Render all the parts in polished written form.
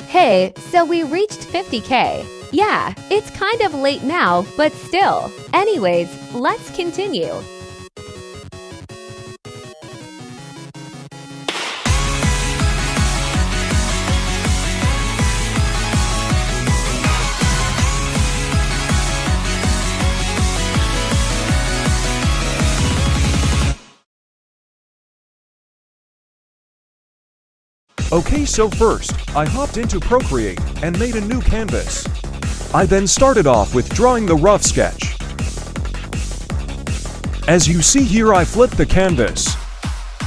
Hey, so we reached 50K. Yeah, it's kind of late now, but still. Anyways, let's continue. Okay, so first, I hopped into Procreate and made a new canvas. I then started off with drawing the rough sketch. As you see here, I flipped the canvas.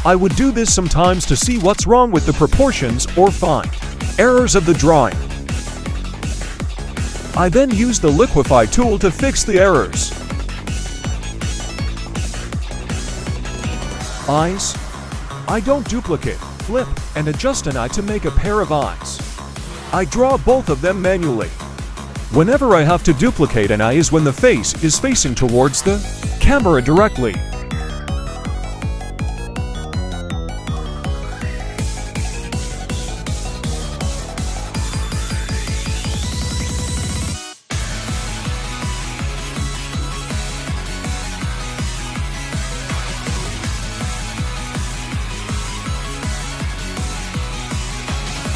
I would do this sometimes to see what's wrong with the proportions or find errors of the drawing. I then used the liquify tool to fix the errors. Eyes. I don't duplicate, flip, and adjust an eye to make a pair of eyes. I draw both of them manually. Whenever I have to duplicate an eye is when the face is facing towards the camera directly.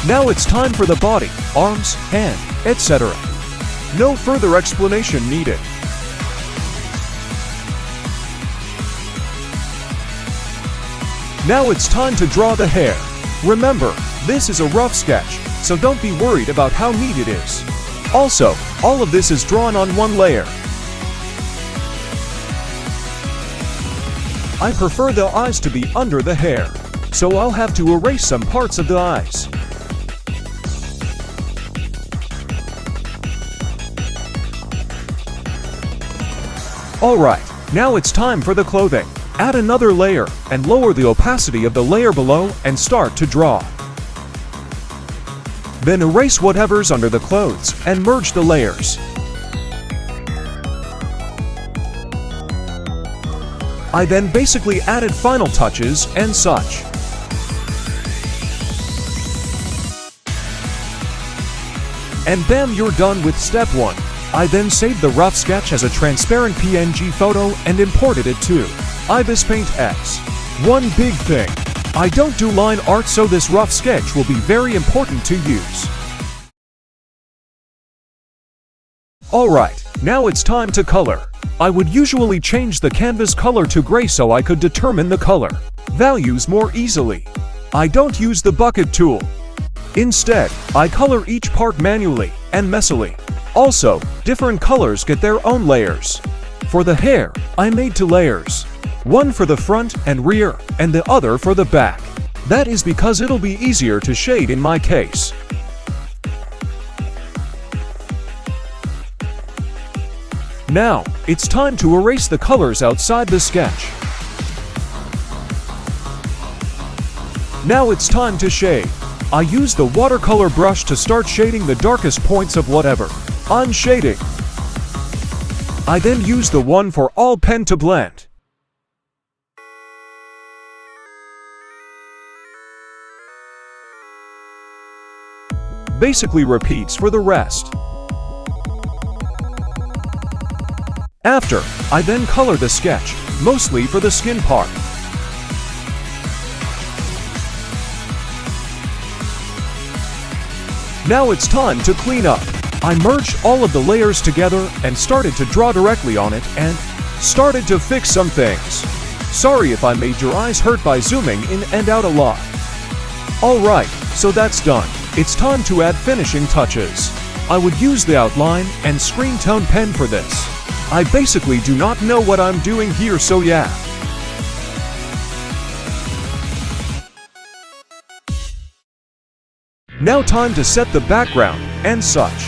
Now it's time for the body, arms, hand, etc. No further explanation needed. Now it's time to draw the hair. Remember, this is a rough sketch, so don't be worried about how neat it is. Also, all of this is drawn on one layer. I prefer the eyes to be under the hair, so I'll have to erase some parts of the eyes. Alright, now it's time for the clothing. Add another layer and lower the opacity of the layer below and start to draw. Then erase whatever's under the clothes and merge the layers. I then basically added final touches and such. And bam, you're done with step 1. I then saved the rough sketch as a transparent PNG photo and imported it to Ibis Paint X. One big thing, I don't do line art, so this rough sketch will be very important to use. Alright, now it's time to color. I would usually change the canvas color to gray so I could determine the color values more easily. I don't use the bucket tool. Instead, I color each part manually and messily. Also, different colors get their own layers. For the hair, I made 2 layers. One for the front and rear, and the other for the back. That is because it'll be easier to shade in my case. Now, it's time to erase the colors outside the sketch. Now it's time to shade. I use the watercolor brush to start shading the darkest points of whatever I'm shading. I then use the one for all pen to blend. Basically repeats for the rest. After, I then color the sketch, mostly for the skin part. Now it's time to clean up. I merged all of the layers together and started to draw directly on it and started to fix some things. Sorry if I made your eyes hurt by zooming in and out a lot. Alright, so that's done. It's time to add finishing touches. I would use the outline and screen tone pen for this. I basically do not know what I'm doing here, so yeah. Now time to set the background and such.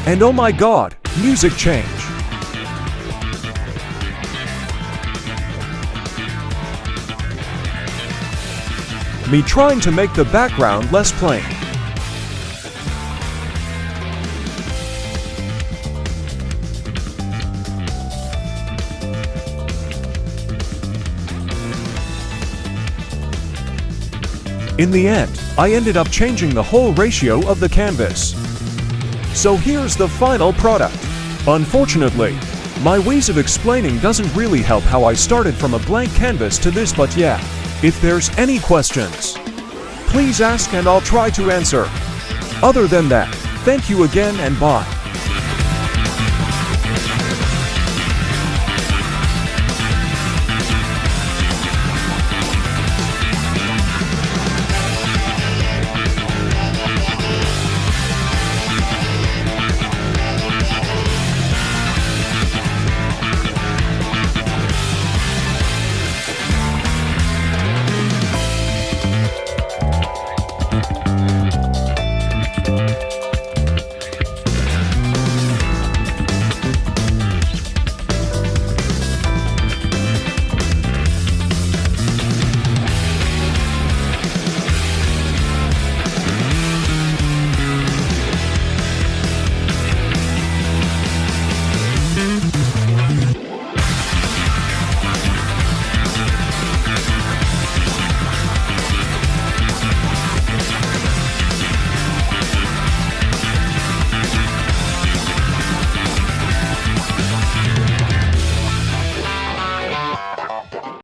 And oh my god, music change. Me trying to make the background less plain. In the end, I ended up changing the whole ratio of the canvas. So here's the final product. Unfortunately, my ways of explaining doesn't really help how I started from a blank canvas to this, but yeah, if there's any questions, please ask and I'll try to answer. Other than that, thank you again and bye.